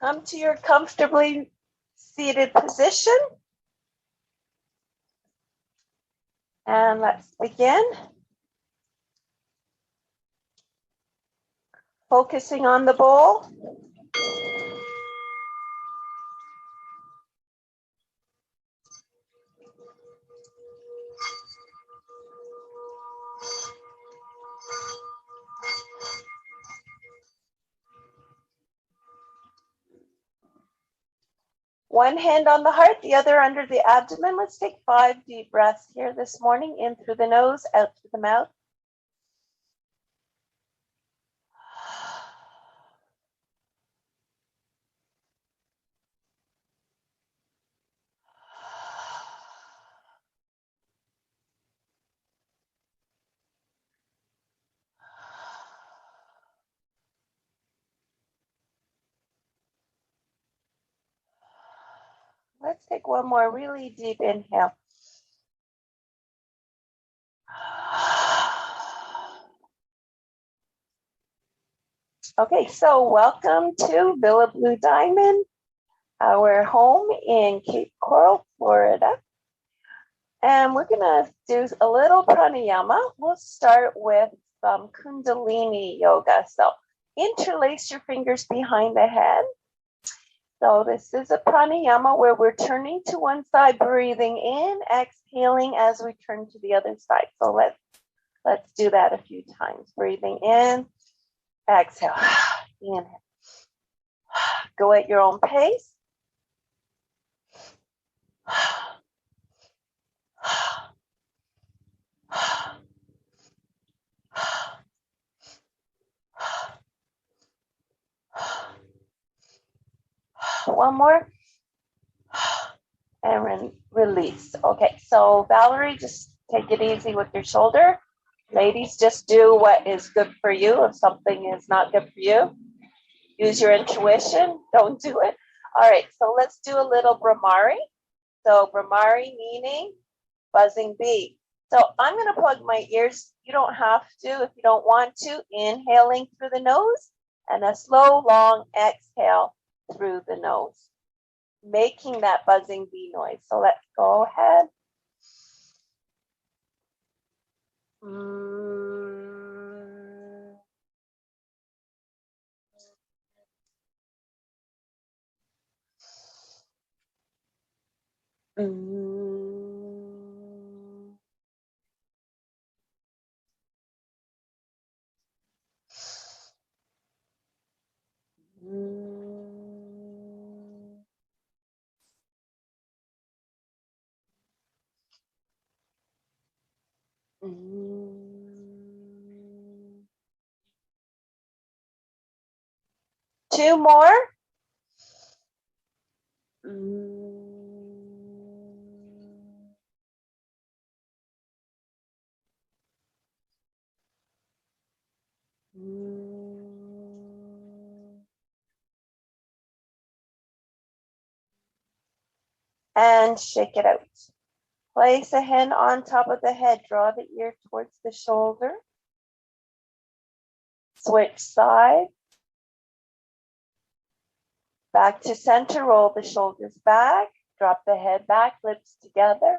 Come to your comfortably seated position. And let's begin. Focusing on the bowl. One hand on the heart, the other under the abdomen. Let's take 5 deep breaths here this morning. In through the nose, out through the mouth. Let's take one more really deep inhale. Okay, so welcome to Villa Blue Diamond, our home in Cape Coral, Florida. And we're gonna do a little pranayama. We'll start with some Kundalini yoga. So interlace your fingers behind the head. So this is a pranayama where we're turning to one side, breathing in, exhaling as we turn to the other side. So let's do that a few times. Breathing in, exhale, inhale. Go at your own pace. One more. And release. Okay, so Valerie, just take it easy with your shoulder. Ladies, just do what is good for you. If something is not good for you, use your intuition. Don't do it. All right, so let's do a little Brahmari. So Brahmari meaning buzzing bee. So I'm going to plug my ears. You don't have to if you don't want to. Inhaling through the nose and a slow, long exhale through the nose, making that buzzing bee noise. So let's go ahead. Two more. And shake it out. Place a hand on top of the head. Draw the ear towards the shoulder. Switch side. Back to center. Roll the shoulders back. Drop the head back. Lips together.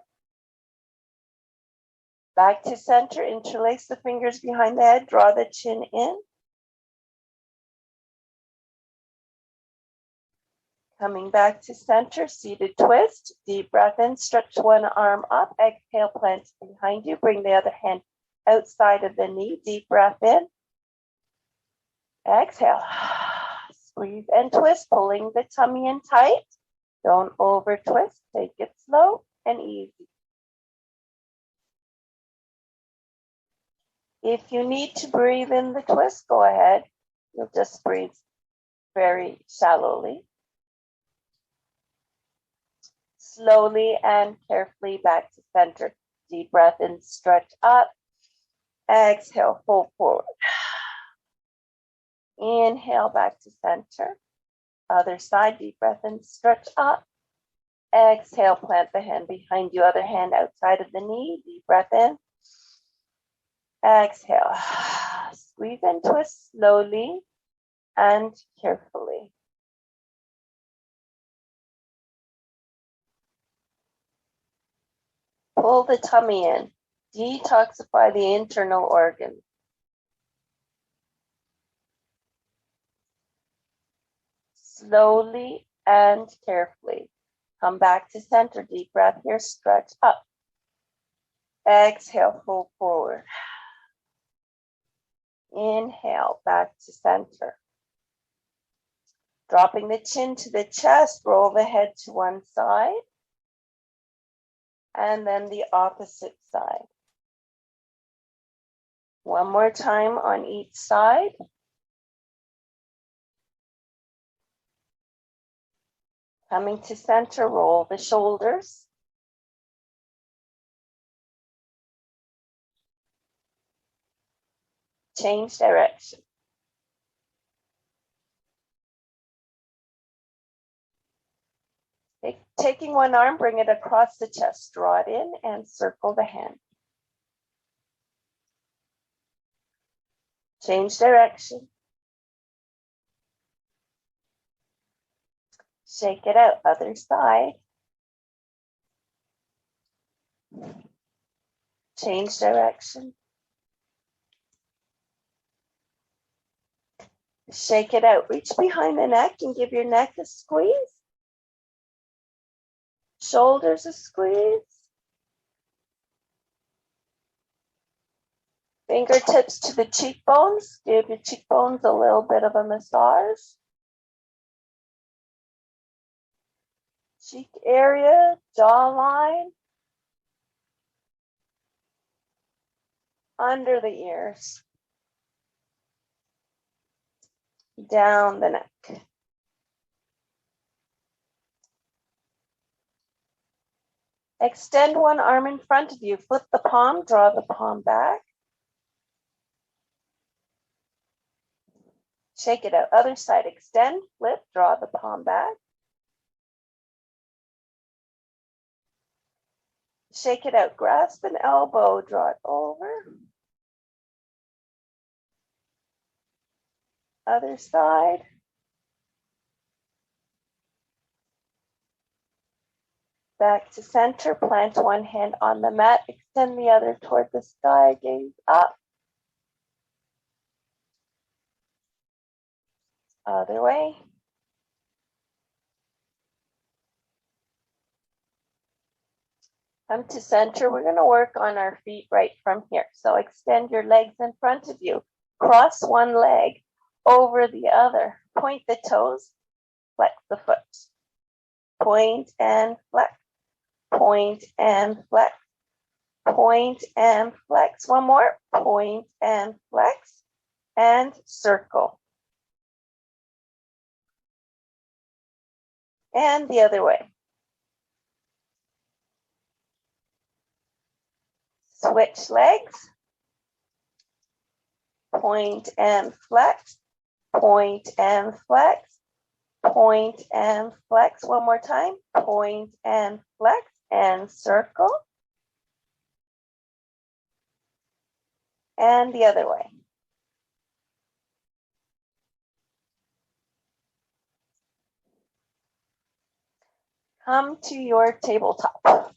Back to center. Interlace the fingers behind the head. Draw the chin in. Coming back to center, seated twist. Deep breath in, stretch one arm up. Exhale, plant behind you. Bring the other hand outside of the knee. Deep breath in. Exhale. Squeeze and twist, pulling the tummy in tight. Don't over twist. Take it slow and easy. If you need to breathe in the twist, go ahead. You'll just breathe very shallowly. Slowly and carefully back to center. Deep breath in, stretch up. Exhale, fold forward. Inhale, back to center. Other side, deep breath in, stretch up. Exhale, plant the hand behind you. Other hand outside of the knee. Deep breath in. Exhale. Squeeze and twist slowly and carefully. Pull the tummy in. Detoxify the internal organs. Slowly and carefully. Come back to center. Deep breath here. Stretch up. Exhale, fold forward. Inhale, back to center. Dropping the chin to the chest, roll the head to one side. And then the opposite side. One more time on each side. Coming to center, roll the shoulders. Change direction. Taking one arm, bring it across the chest, draw it in and circle the hand. Change direction. Shake it out, other side. Change direction. Shake it out, reach behind the neck and give your neck a squeeze. Shoulders a squeeze. Fingertips to the cheekbones. Give your cheekbones a little bit of a massage. Cheek area, jawline. Under the ears. Down the neck. Extend one arm in front of you. Flip the palm, draw the palm back. Shake it out. Other side. Extend, flip, draw the palm back. Shake it out. Grasp an elbow, draw it over. Other side. Back to center, plant one hand on the mat, extend the other toward the sky, gaze up. Other way. Come to center. We're going to work on our feet right from here. So extend your legs in front of you. Cross one leg over the other. Point the toes, flex the foot. Point and flex. Point and flex. Point and flex. One more. Point and flex. And circle. And the other way. Switch legs. Point and flex. Point and flex. Point and flex. One more time. Point and flex. And circle. And the other way. Come to your tabletop.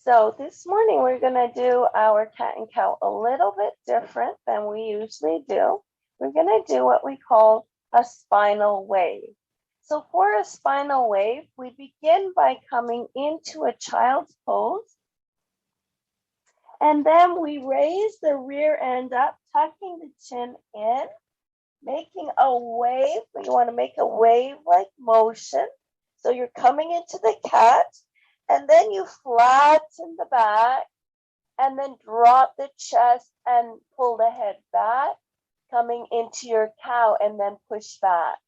So this morning we're going to do our cat and cow a little bit different than we usually do. We're going to do what we call a spinal wave. So for a spinal wave, we begin by coming into a child's pose. And then we raise the rear end up, tucking the chin in, making a wave. You want to make a wave-like motion. So you're coming into the cat, and then you flatten the back, and then drop the chest and pull the head back, coming into your cow, and then push back.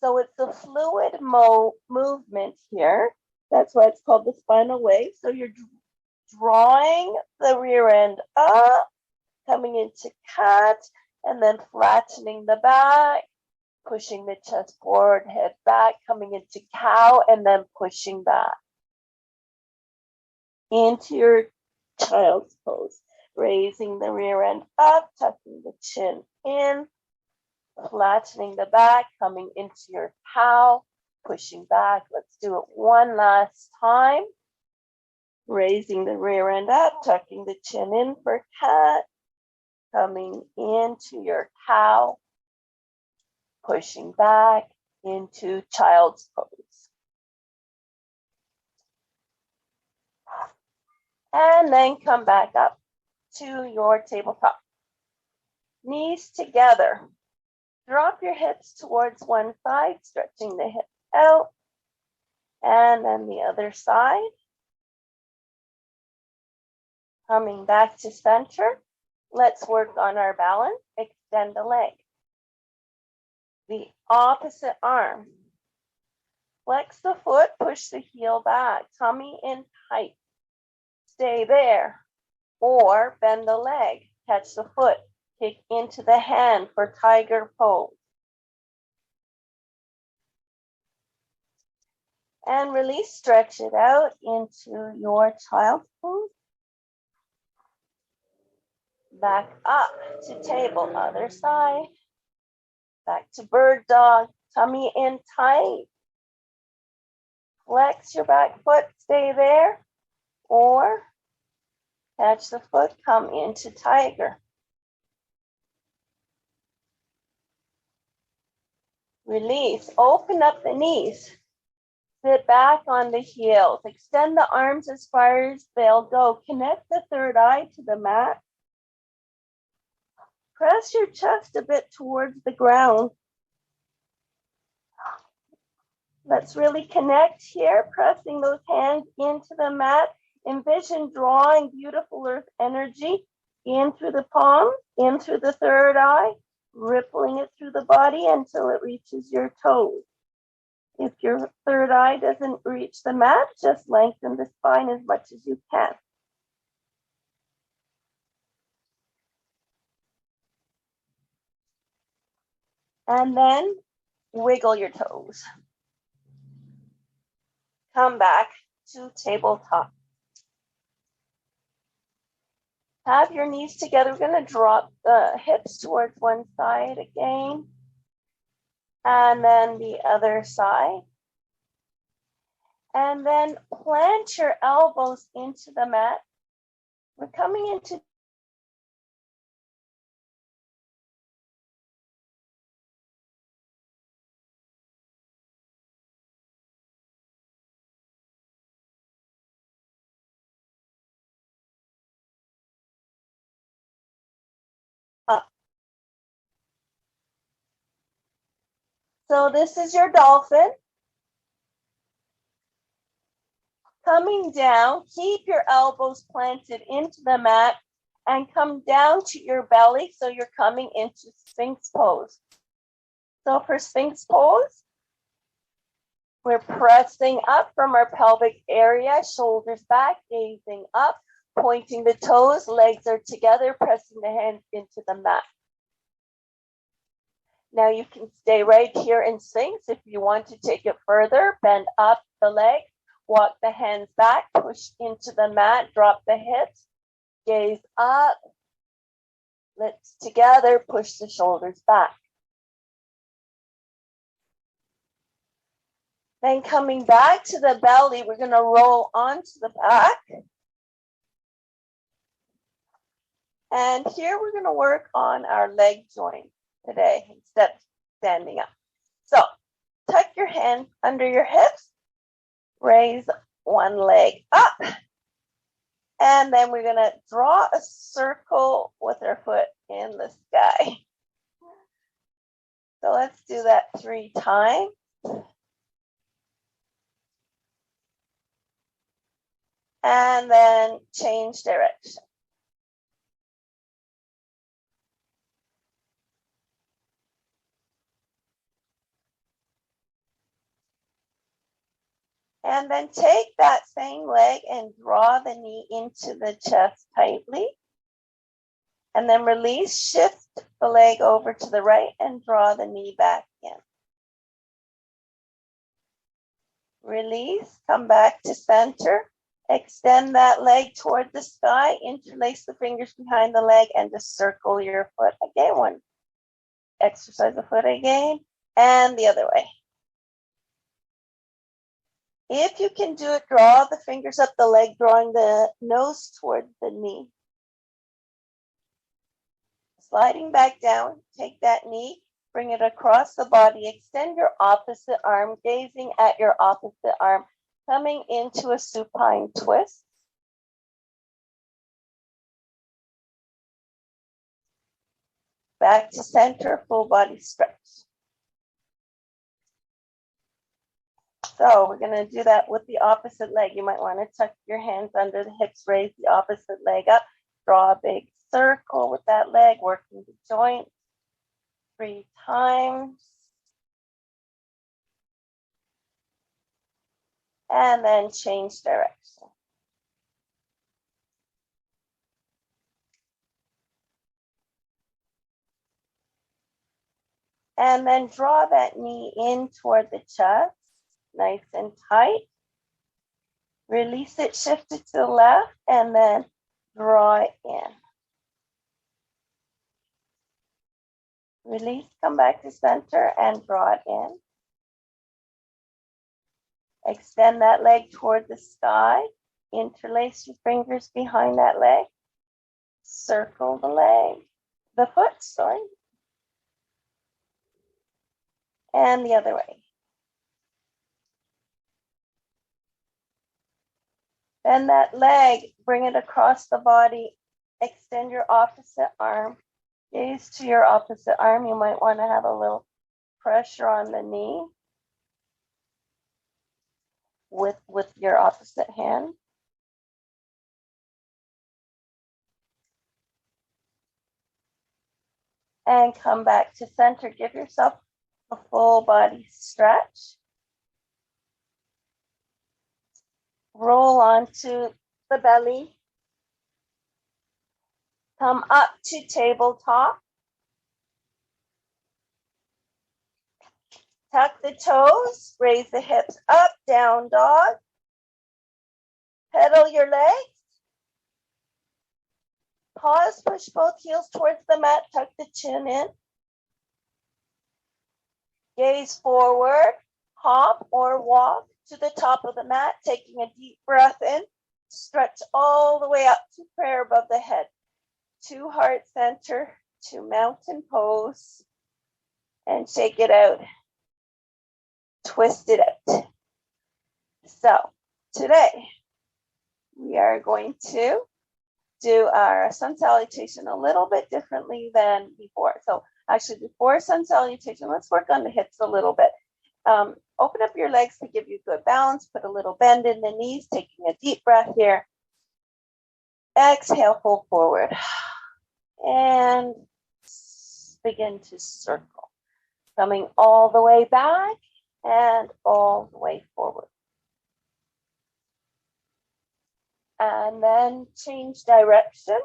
So it's a fluid movement here. That's why it's called the spinal wave. So you're drawing the rear end up, coming into cat, and then flattening the back, pushing the chest forward, head back, coming into cow, and then pushing back. Into your child's pose, raising the rear end up, tucking the chin in, Flattening the back, coming into your cow, pushing back. Let's do it one last time. Raising the rear end up, tucking the chin in for cat, coming into your cow, pushing back into child's pose. And then come back up to your tabletop. Knees together. Drop your hips towards one side, stretching the hips out. And then the other side. Coming back to center. Let's work on our balance. Extend the leg. The opposite arm. Flex the foot, push the heel back. Tummy in tight. Stay there. Or bend the leg. Catch the foot. Kick into the hand for tiger pose. And release, stretch it out into your child's pose. Back up to table, other side. Back to bird dog, tummy in tight. Flex your back foot, stay there. Or catch the foot, come into tiger. Release, open up the knees. Sit back on the heels. Extend the arms as far as they'll go. Connect the third eye to the mat. Press your chest a bit towards the ground. Let's really connect here, pressing those hands into the mat. Envision drawing beautiful earth energy in through the palm, in through the third eye, rippling it through the body until it reaches your toes. If your third eye doesn't reach the mat, just lengthen the spine as much as you can. And then wiggle your toes. Come back to tabletop. Have your knees together. We're going to drop the hips towards one side again. And then the other side. And then plant your elbows into the mat. We're coming into up. So this is your dolphin. Coming down, keep your elbows planted into the mat and come down to your belly so you're coming into Sphinx Pose. So for Sphinx Pose, we're pressing up from our pelvic area, shoulders back, gazing up, pointing the toes, legs are together, pressing the hands into the mat. Now you can stay right here in Sphinx. If you want to take it further, bend up the leg, walk the hands back, push into the mat, drop the hips, gaze up, lips together, push the shoulders back. Then coming back to the belly, we're going to roll onto the back. And here we're going to work on our leg joint today instead of standing up. So tuck your hands under your hips, raise one leg up, and then we're going to draw a circle with our foot in the sky. So let's do that 3 times. And then change direction. And then take that same leg and draw the knee into the chest tightly. And then release, shift the leg over to the right and draw the knee back in. Release, come back to center. Extend that leg toward the sky, interlace the fingers behind the leg and just circle your foot. Again, 1, exercise the foot again, and the other way. If you can do it, draw the fingers up the leg, drawing the nose toward the knee. Sliding back down, take that knee, bring it across the body, extend your opposite arm, gazing at your opposite arm, coming into a supine twist. Back to center, full body stretch. So we're going to do that with the opposite leg. You might want to tuck your hands under the hips, raise the opposite leg up, draw a big circle with that leg, working the joint 3 times. And then change direction. And then draw that knee in toward the chest, nice and tight. Release it, shift it to the left, and then draw it in. Release, come back to center and draw it in. Extend that leg toward the sky. Interlace your fingers behind that leg. Circle the leg, the foot, sorry. And the other way. Bend that leg, bring it across the body, extend your opposite arm, gaze to your opposite arm. You might want to have a little pressure on the knee with your opposite hand. And come back to center. Give yourself a full body stretch. Roll onto the belly. Come up to tabletop. Tuck the toes, raise the hips up, down dog. Pedal your legs. Pause, push both heels towards the mat, tuck the chin in. Gaze forward, hop or walk to the top of the mat, taking a deep breath in. Stretch all the way up to prayer above the head. To heart center, to mountain pose, and shake it out. Twist it out. So today we are going to do our sun salutation a little bit differently than before. So actually before sun salutation, let's work on the hips a little bit. Open up your legs to give you good balance. Put a little bend in the knees, taking a deep breath here. Exhale, fold forward. And begin to circle. Coming all the way back and all the way forward. And then change direction.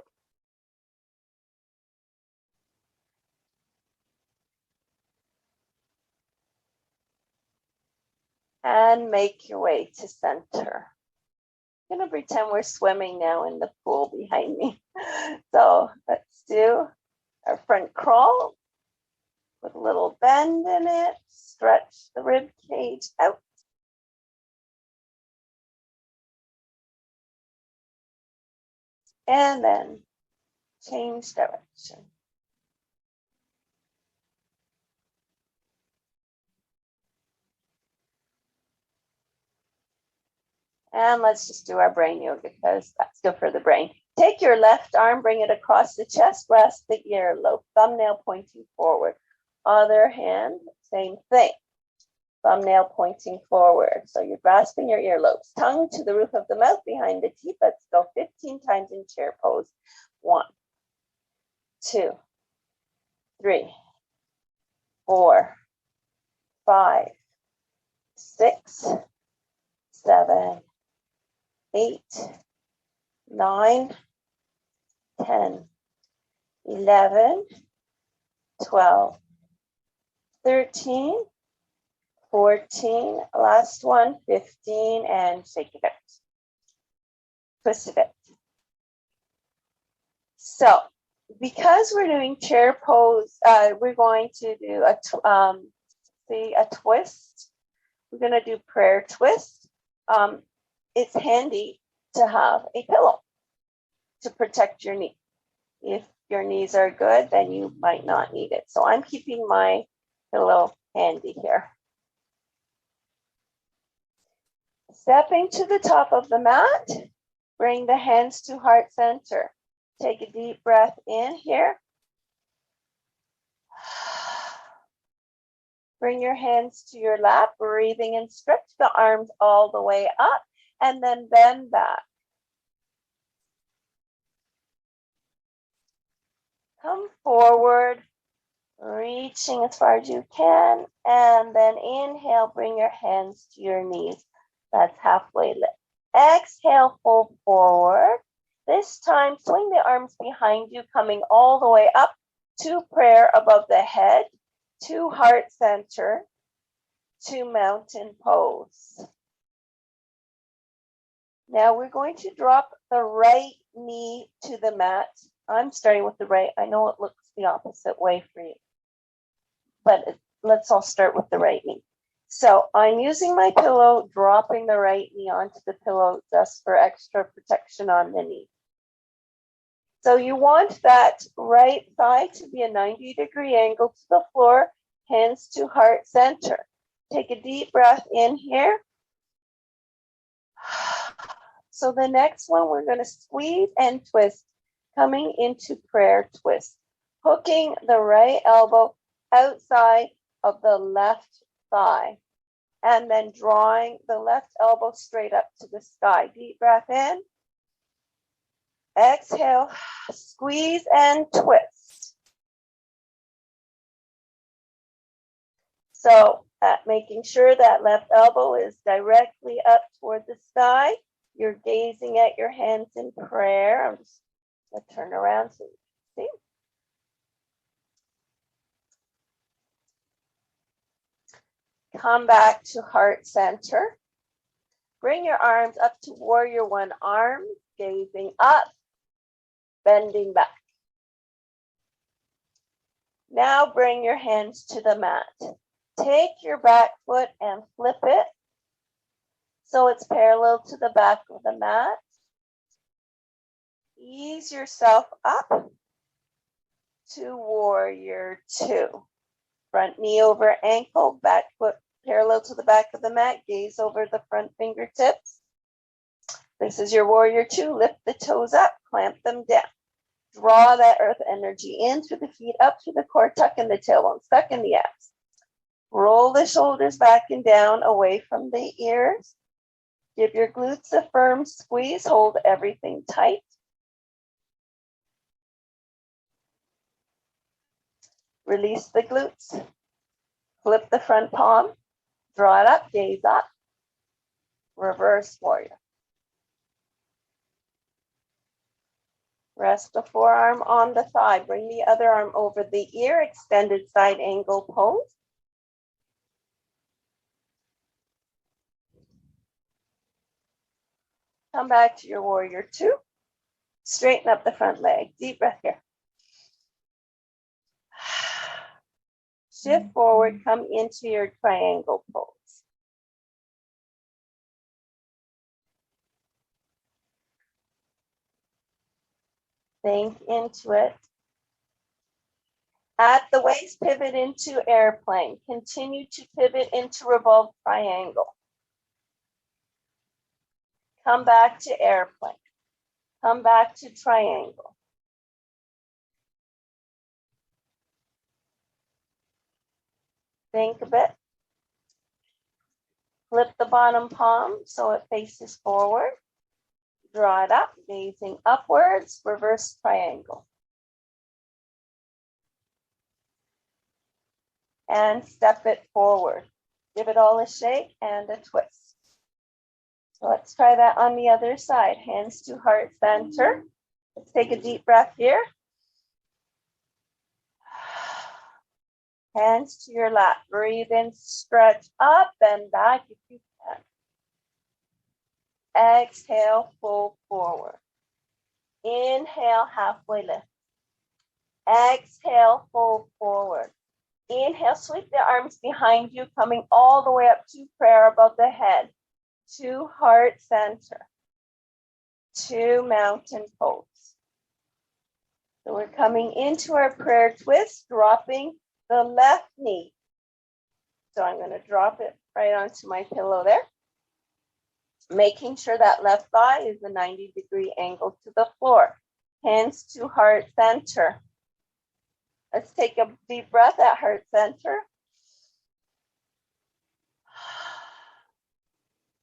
And make your way to center. I'm going to pretend we're swimming now in the pool behind me. So let's do our front crawl with a little bend in it. Stretch the rib cage out. And then change direction. And let's just do our brain yoga because that's good for the brain. Take your left arm, bring it across the chest, grasp the earlobe, thumbnail pointing forward. Other hand, same thing. Thumbnail pointing forward. So you're grasping your earlobes. Tongue to the roof of the mouth behind the teeth. Let's go 15 times in chair pose. 1, 2, 3, 4, 5, 6, 7, 8, 9, 10, 11, 12, 13, 14, last one, 15, and shake it out. Twist it out. So because we're doing chair pose, we're going to do a twist. We're going to do prayer twist. It's handy to have a pillow to protect your knee. If your knees are good, then you might not need it. So I'm keeping my pillow handy here. Stepping to the top of the mat, bring the hands to heart center. Take a deep breath in here. Bring your hands to your lap, breathing and stretch the arms all the way up, and then bend back. Come forward, reaching as far as you can, and then inhale, bring your hands to your knees. That's halfway lift. Exhale, fold forward. This time, swing the arms behind you, coming all the way up to prayer above the head, to heart center, to mountain pose. Now we're going to drop the right knee to the mat. I'm starting with the right. I know it looks the opposite way for you, but let's all start with the right knee. So I'm using my pillow, dropping the right knee onto the pillow just for extra protection on the knee. So you want that right thigh to be a 90-degree angle to the floor, hands to heart center. Take a deep breath in here. So the next one, we're going to squeeze and twist, coming into prayer twist, hooking the right elbow outside of the left thigh, and then drawing the left elbow straight up to the sky. Deep breath in. Exhale, squeeze and twist. So making sure that left elbow is directly up toward the sky. You're gazing at your hands in prayer. I'm just going to turn around so you can see. Come back to heart center. Bring your arms up to warrior one arm, gazing up, bending back. Now bring your hands to the mat. Take your back foot and flip it so it's parallel to the back of the mat. Ease yourself up to warrior two. Front knee over ankle, back foot parallel to the back of the mat, gaze over the front fingertips. This is your warrior two. Lift the toes up, clamp them down. Draw that earth energy in through the feet, up through the core, tuck in the tailbone, tuck in the abs. Roll the shoulders back and down away from the ears. Give your glutes a firm squeeze. Hold everything tight. Release the glutes. Flip the front palm. Draw it up, gaze up. Reverse warrior. Rest the forearm on the thigh. Bring the other arm over the ear. Extended side angle pose. Come back to your warrior two. Straighten up the front leg. Deep breath here. Shift forward, come into your triangle pose. Sink into it. At the waist, pivot into airplane. Continue to pivot into revolved triangle. Come back to airplane. Come back to triangle. Think a bit. Flip the bottom palm so it faces forward. Draw it up, gazing upwards, reverse triangle. And step it forward. Give it all a shake and a twist. So let's try that on the other side. Hands to heart center. Let's take a deep breath here. Hands to your lap. Breathe in, stretch up and back if you can. Exhale, fold forward. Inhale, halfway lift. Exhale, fold forward. Inhale, sweep the arms behind you, coming all the way up to prayer above the head, to heart center, to mountain pose. So we're coming into our prayer twist, dropping the left knee. So I'm going to drop it right onto my pillow there, making sure that left thigh is a 90-degree angle to the floor. Hands to heart center. Let's take a deep breath at heart center.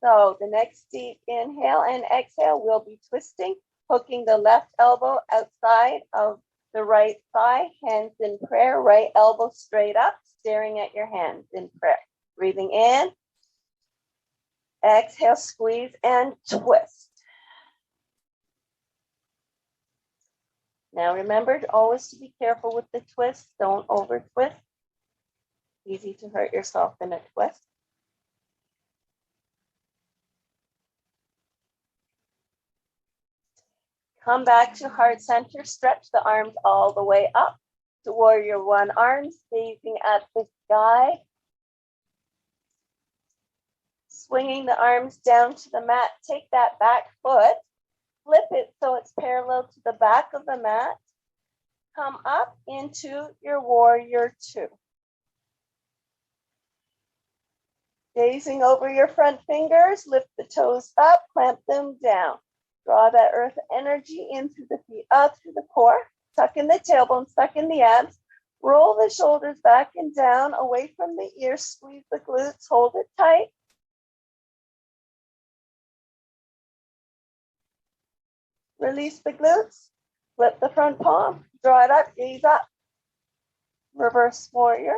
So the next deep inhale and exhale, we'll be twisting, hooking the left elbow outside of the right thigh, hands in prayer, right elbow straight up, staring at your hands in prayer. Breathing in, exhale, squeeze and twist. Now remember always to be careful with the twist. Don't over twist. Easy to hurt yourself in a twist. Come back to heart center. Stretch the arms all the way up to warrior one. Arms gazing at the sky. Swinging the arms down to the mat. Take that back foot. Flip it so it's parallel to the back of the mat. Come up into your warrior two. Gazing over your front fingers, lift the toes up, clamp them down. Draw that earth energy in through the feet, up through the core. Tuck in the tailbone, tuck in the abs. Roll the shoulders back and down, away from the ears. Squeeze the glutes, hold it tight. Release the glutes, flip the front palm, draw it up, gaze up. Reverse warrior.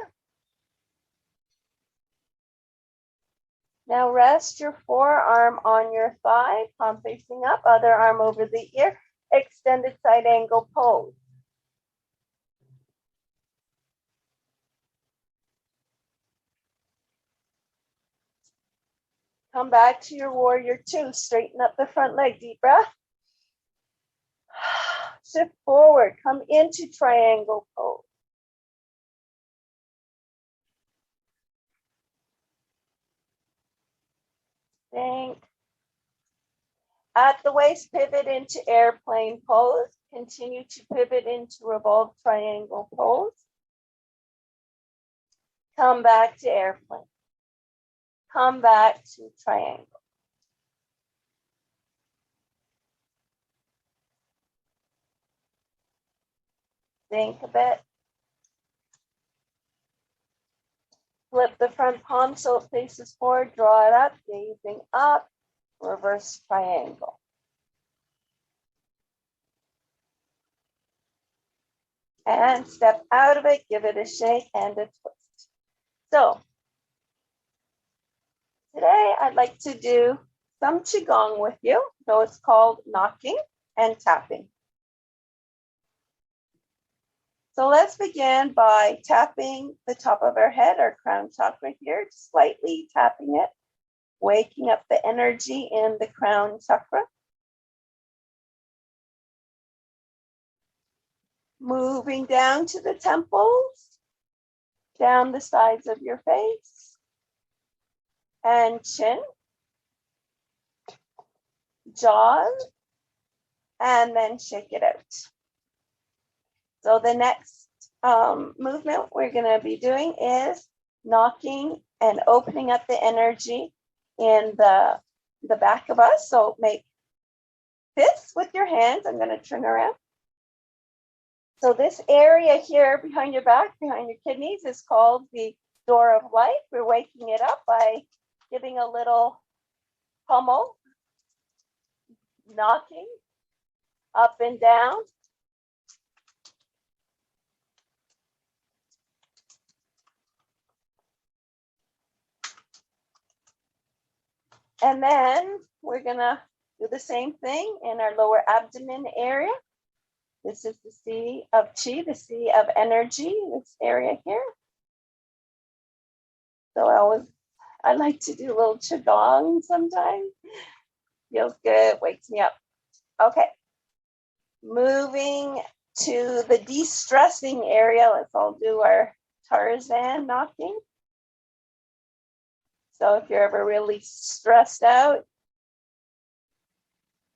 Now rest your forearm on your thigh, palm facing up, other arm over the ear, extended side angle pose. Come back to your warrior two, straighten up the front leg, deep breath. Shift forward, come into triangle pose. Think. At the waist, pivot into airplane pose. Continue to pivot into revolve triangle pose. Come back to airplane. Come back to triangle. Think a bit. Flip the front palm so it faces forward. Draw it up, gazing up. Reverse triangle. And step out of it, give it a shake and a twist. So today I'd like to do some Qigong with you. So it's called knocking and tapping. So let's begin by tapping the top of our head, our crown chakra here, just slightly tapping it, waking up the energy in the crown chakra. Moving down to the temples, down the sides of your face, and chin, jaws, and then shake it out. So the next movement we're going to be doing is knocking and opening up the energy in the back of us. So make fists with your hands. I'm going to turn around. So this area here behind your back, behind your kidneys, is called the door of life. We're waking it up by giving a little pummel, knocking up and down. And then we're gonna do the same thing in our lower abdomen area. This is the sea of Qi, the sea of energy, this area here. So I like to do a little Qigong sometimes. Feels good, wakes me up. Okay, moving to the de-stressing area. Let's all do our Tarzan knocking. So if you're ever really stressed out,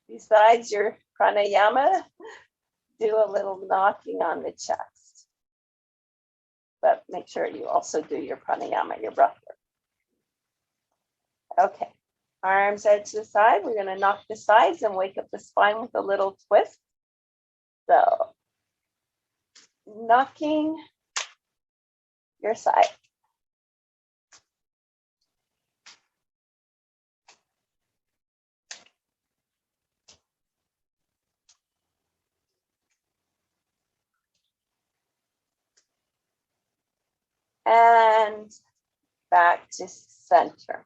besides your pranayama, do a little knocking on the chest. But make sure you also do your pranayama, your breath work. Okay, arms out to the side. We're going to knock the sides and wake up the spine with a little twist. So, knocking your side. And back to center.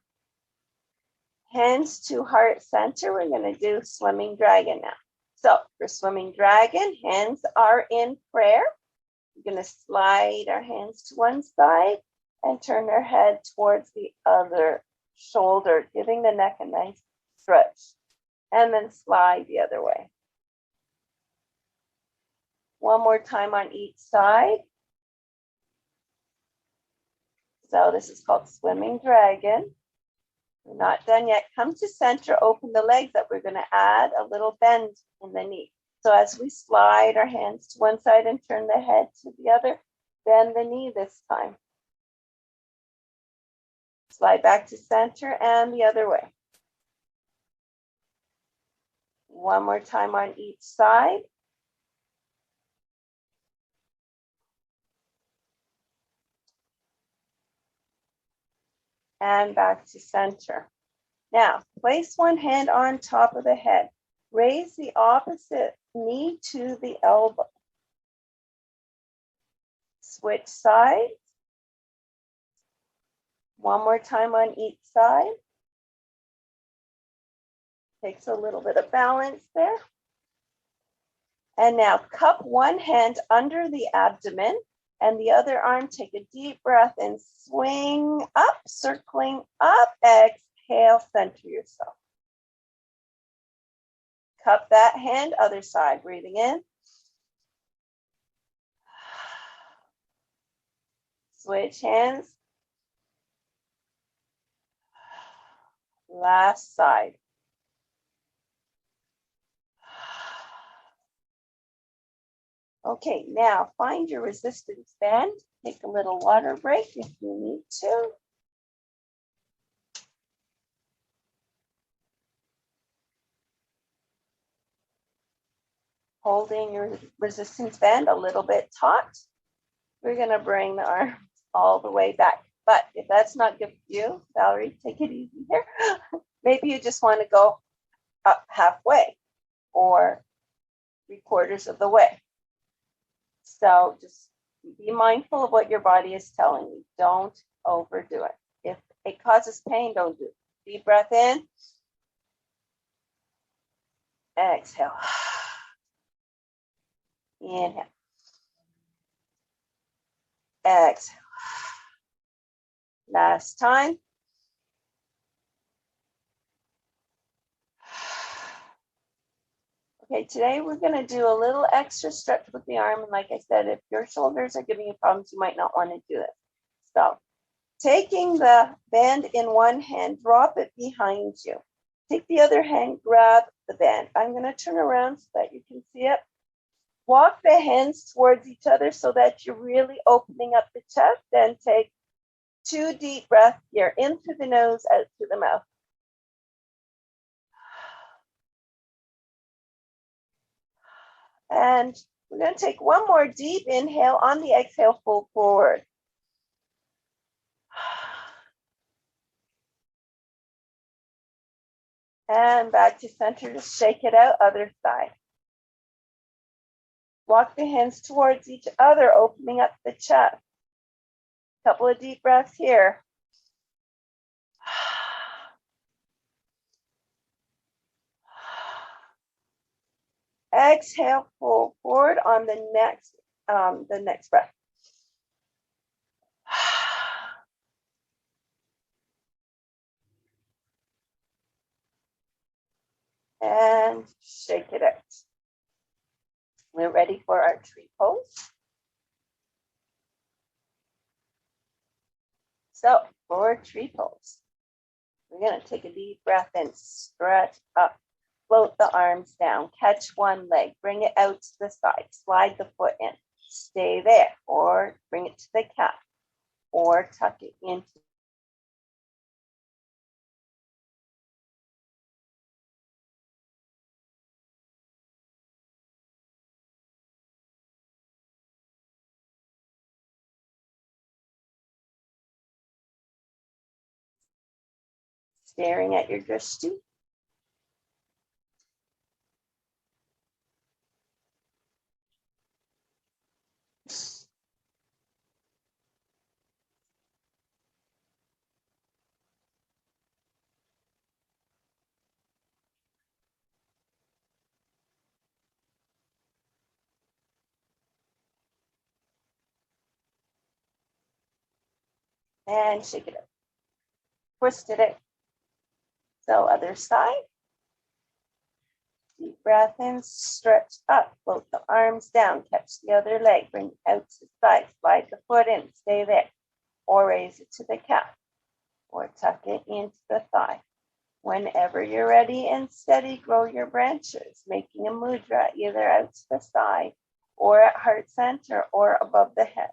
Hands to heart center. We're going to do swimming dragon now. So for swimming dragon, hands are in prayer. We're going to slide our hands to one side and turn our head towards the other shoulder, giving the neck a nice stretch. And then slide the other way. One more time on each side. So this is called swimming dragon. We're not done yet. Come to center, open the legs up. We're going to add a little bend in the knee. So as we slide our hands to one side and turn the head to the other, bend the knee this time. Slide back to center and the other way. One more time on each side. And back to center. Now, place one hand on top of the head. Raise the opposite knee to the elbow. Switch sides. One more time on each side. Takes a little bit of balance there. And now cup one hand under the abdomen and the other arm. Take a deep breath and swing up, circling up. Exhale, center yourself. Cup that hand, other side, breathing in. Switch hands. Last side. Okay, now find your resistance band. Take a little water break if you need to. Holding your resistance band a little bit taut. We're going to bring the arms all the way back. But if that's not good for you, Valerie, take it easy here. Maybe you just want to go up halfway or 3/4 of the way. So just be mindful of what your body is telling you. Don't overdo it. If it causes pain, don't do it. Deep breath in. Exhale. Inhale. Exhale. Last time. Okay, today we're going to do a little extra stretch with the arm. And like I said, if your shoulders are giving you problems, you might not want to do it. So taking the band in one hand, drop it behind you. Take the other hand, grab the band. I'm going to turn around so that you can see it. Walk the hands towards each other so that you're really opening up the chest. Then take 2 deep breaths here, in through the nose, out through the mouth. And we're going to take one more deep inhale. On the exhale, fold forward. And back to center, just shake it out, other side. Walk the hands towards each other, opening up the chest. Couple of deep breaths here. Exhale, fold forward on the next breath. And shake it out. We're ready for our tree pose. So for tree pose, we're going to take a deep breath in, stretch up, float the arms down, catch one leg, bring it out to the side, slide the foot in, stay there, or bring it to the calf, or tuck it into. Staring at your drishti. And shake it up. Twist it out. So other side. Deep breath in, stretch up, float the arms down, catch the other leg, bring it out to the side, slide the foot in, stay there, or raise it to the calf, or tuck it into the thigh. Whenever you're ready and steady, grow your branches, making a mudra either out to the side, or at heart center, or above the head.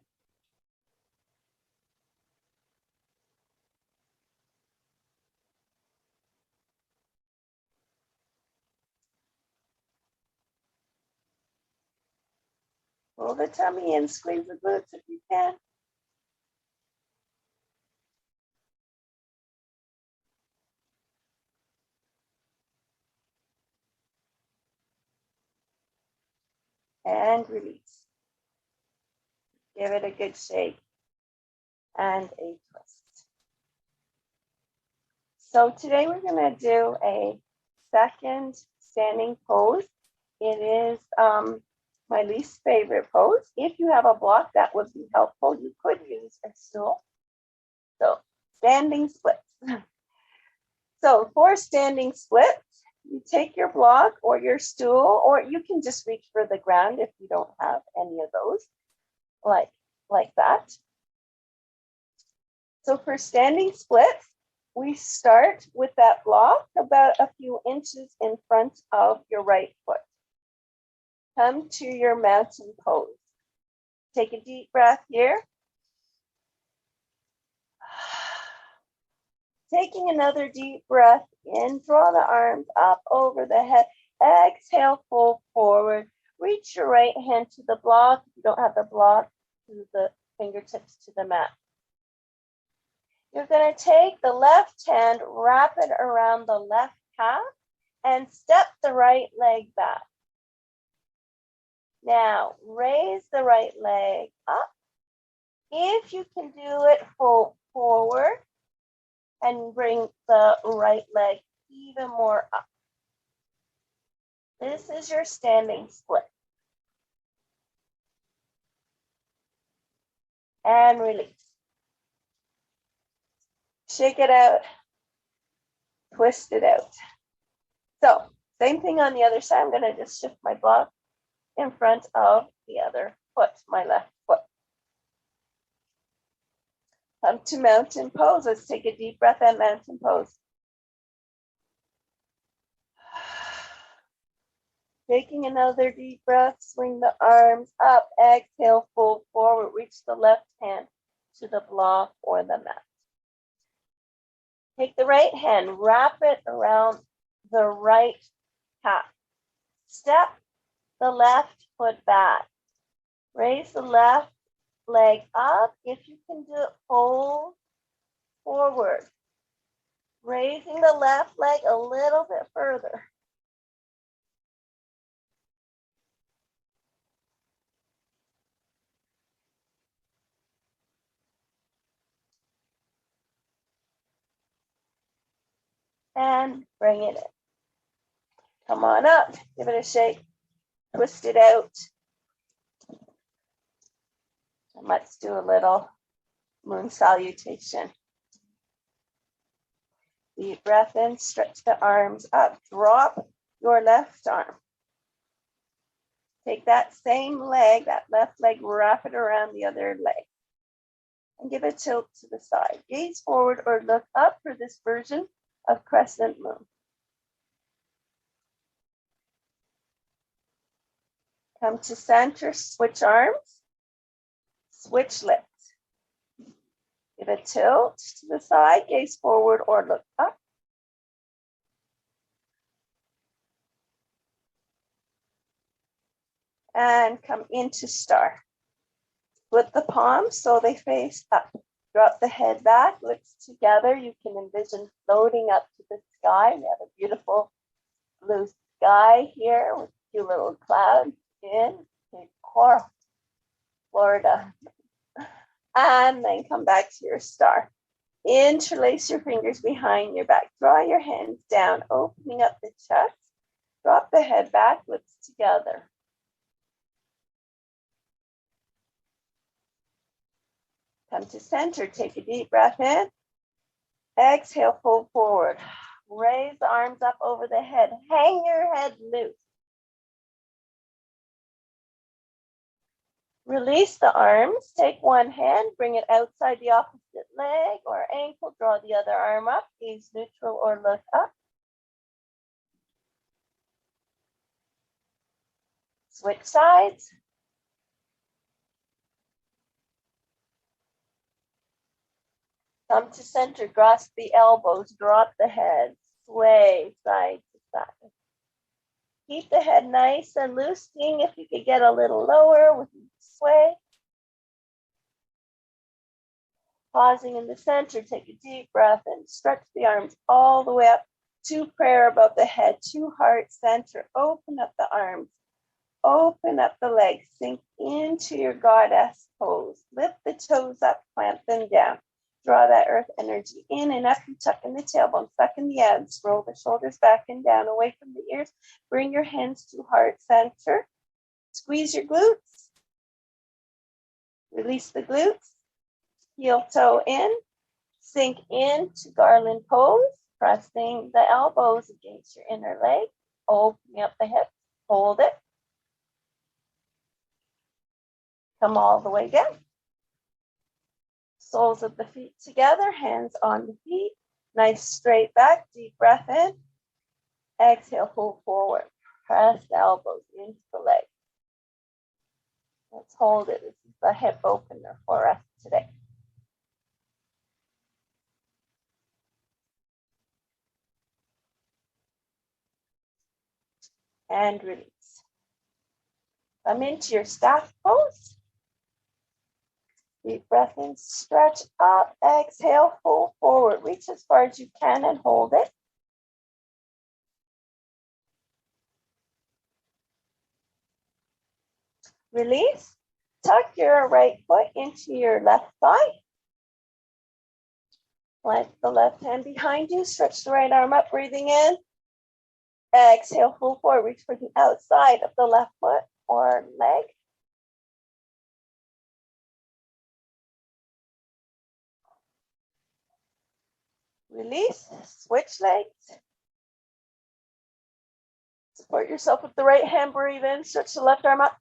Pull the tummy in, squeeze the glutes if you can. And release. Give it a good shake and a twist. So today we're going to do a second standing pose. It is my least favorite pose. If you have a block, that would be helpful. You could use a stool. So standing splits. So for standing splits, you take your block or your stool, or you can just reach for the ground if you don't have any of those, like that. So for standing splits, we start with that block about a few inches in front of your right foot. Come to your mountain pose. Take a deep breath here. Taking another deep breath in, draw the arms up over the head. Exhale, fold forward. Reach your right hand to the block. If you don't have the block, to the fingertips to the mat. You're going to take the left hand, wrap it around the left calf, and step the right leg back. Now, raise the right leg up. If you can do it, fold forward and bring the right leg even more up. This is your standing split. And release. Shake it out. Twist it out. So, same thing on the other side. I'm going to just shift my block in front of the other foot, my left foot. Come to mountain pose. Let's take a deep breath in mountain pose. Taking another deep breath, swing the arms up, exhale, fold forward, reach the left hand to the block or the mat. Take the right hand, wrap it around the right calf. Step the left foot back. Raise the left leg up. If you can do it, fold forward. Raising the left leg a little bit further. And bring it in. Come on up, give it a shake, twist it out. And let's do a little moon salutation. Deep breath in, stretch the arms up, drop your left arm. Take that same leg, that left leg, wrap it around the other leg. And give a tilt to the side. Gaze forward or look up for this version of crescent moon. Come to center, switch arms, switch legs. Give a tilt to the side, gaze forward or look up. And come into star. Flip the palms so they face up. Drop the head back, lips together. You can envision floating up to the sky. We have a beautiful blue sky here with a few little clouds in Cape Coral, Florida. And then come back to your star. Interlace your fingers behind your back. Draw your hands down, opening up the chest. Drop the head back, lips together. Come to center, take a deep breath in. Exhale, fold forward. Raise the arms up over the head. Hang your head loose. Release the arms. Take one hand, bring it outside the opposite leg or ankle. Draw the other arm up. Gaze neutral or look up. Switch sides. Come to center, grasp the elbows, drop the head, sway side to side. Keep the head nice and loose, seeing if you could get a little lower with each sway. Pausing in the center, take a deep breath and stretch the arms all the way up to prayer above the head, to heart center. Open up the arms, open up the legs, sink into your goddess pose. Lift the toes up, plant them down. Draw that earth energy in and up. You tuck in the tailbone, suck in the abs, roll the shoulders back and down, away from the ears. Bring your hands to heart center. Squeeze your glutes. Release the glutes. Heel toe in. Sink into garland pose. Pressing the elbows against your inner leg. Opening up the hips. Hold it. Come all the way down. Soles of the feet together, hands on the feet. Nice straight back, deep breath in. Exhale, pull forward. Press the elbows into the leg. Let's hold it. This is the hip opener for us today. And release. Come into your staff pose. Deep breath in, stretch up, exhale, pull forward. Reach as far as you can and hold it. Release. Tuck your right foot into your left thigh. Plant the left hand behind you. Stretch the right arm up, breathing in. Exhale, pull forward. Reach for the outside of the left foot or leg. Release, switch legs. Support yourself with the right hand, breathe in, stretch the left arm up.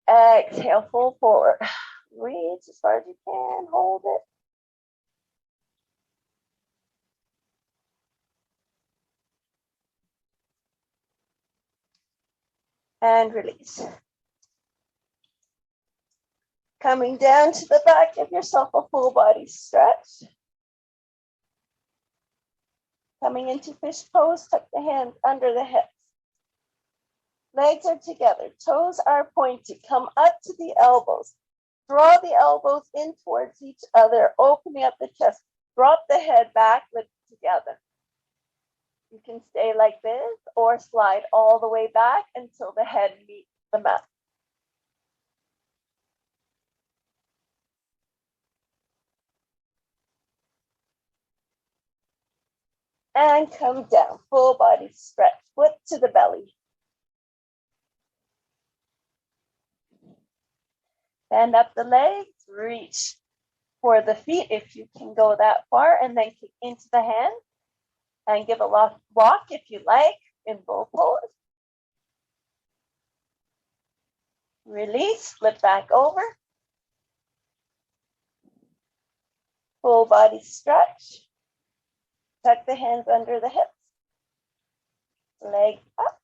Exhale, pull forward. Reach as far as you can, hold it. And release. Coming down to the back, give yourself a full body stretch. Coming into fish pose, tuck the hands under the hips. Legs are together, toes are pointed. Come up to the elbows. Draw the elbows in towards each other, opening up the chest. Drop the head back, lift together. You can stay like this or slide all the way back until the head meets the mat. And come down, full body stretch, foot to the belly. Bend up the legs, reach for the feet if you can go that far, and then kick into the hands and give a walk if you like in both pose. Release, flip back over. Full body stretch. Tuck the hands under the hips. Legs up.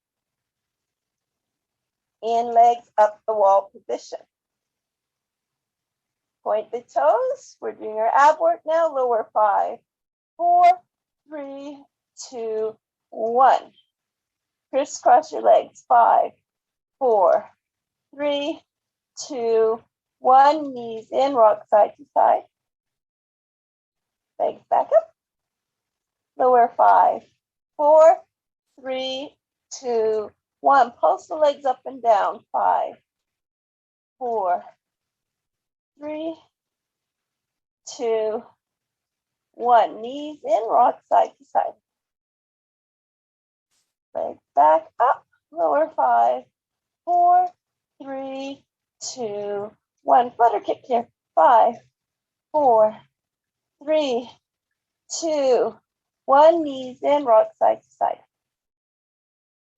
And legs up the wall position. Point the toes. We're doing our ab work now. Lower 5, 4, 3, 2, 1. Crisscross your legs. 5, 4, 3, 2, 1. Knees in, rock side to side. Legs back up. Lower 5, 4, 3, 2, 1. Pulse the legs up and down. 5, 4, 3, 2, 1. Knees in, rock side to side. Legs back up. Lower 5, 4, 3, 2, 1. Flutter kick here. 5, 4, 3, 2, 1. Knees in, rock side to side.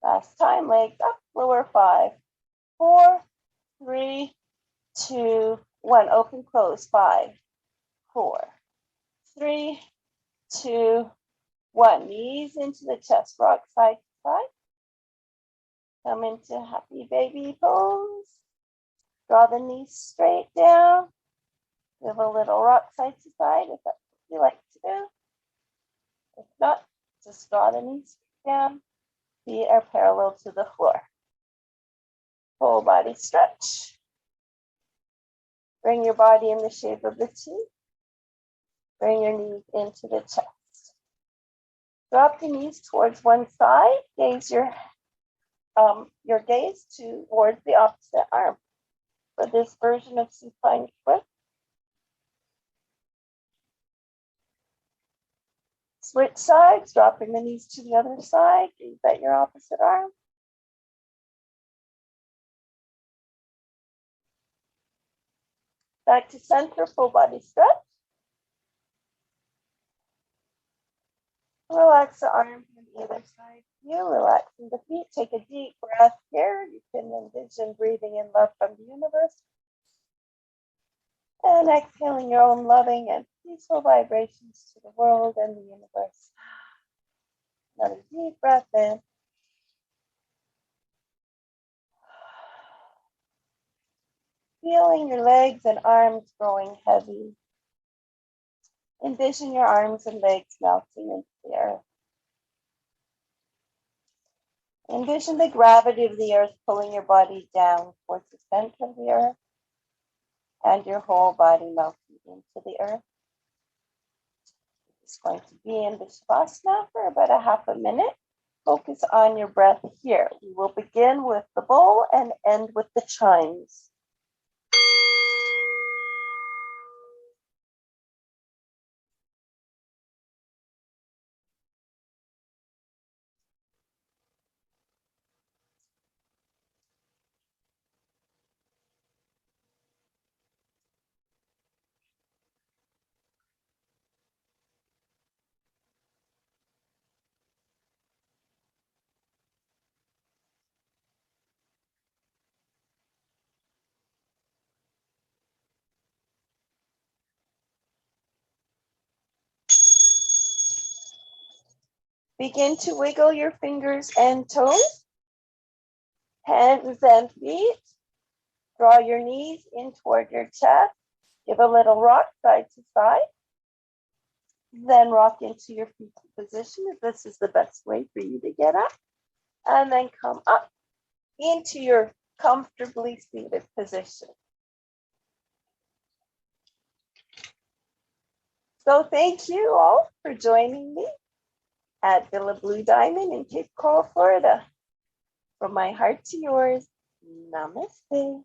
Last time, legs up. Lower 5, 4, 3, 2, 1. Open, close. 5, 4, 3, 2, 1. Knees into the chest, rock side to side. Come into happy baby pose. Draw the knees straight down. Give a little rock side to side if that's what you like to do. If not, just draw the knees down. Feet are parallel to the floor. Full body stretch. Bring your body in the shape of the T. Bring your knees into the chest. Drop the knees towards one side. Gaze your gaze towards the opposite arm. For this version of supine twist, switch sides, dropping the knees to the other side. Gaze at your opposite arm. Back to center, full body stretch. Relax the arms on the other side. You relaxing the feet. Take a deep breath here. You can envision breathing in love from the universe. And exhaling your own loving and peaceful vibrations to the world and the universe. Another deep breath in. Feeling your legs and arms growing heavy. Envision your arms and legs melting into the earth. Envision the gravity of the earth pulling your body down towards the center of the earth and your whole body melting into the earth. It's going to be in the Shavasana for about a half a minute. Focus on your breath here. We will begin with the bowl and end with the chimes. Begin to wiggle your fingers and toes, hands and feet. Draw your knees in toward your chest. Give a little rock side to side. Then rock into your fetal position if this is the best way for you to get up. And then come up into your comfortably seated position. So thank you all for joining me at Villa Blue Diamond in Cape Coral, Florida. From my heart to yours, namaste.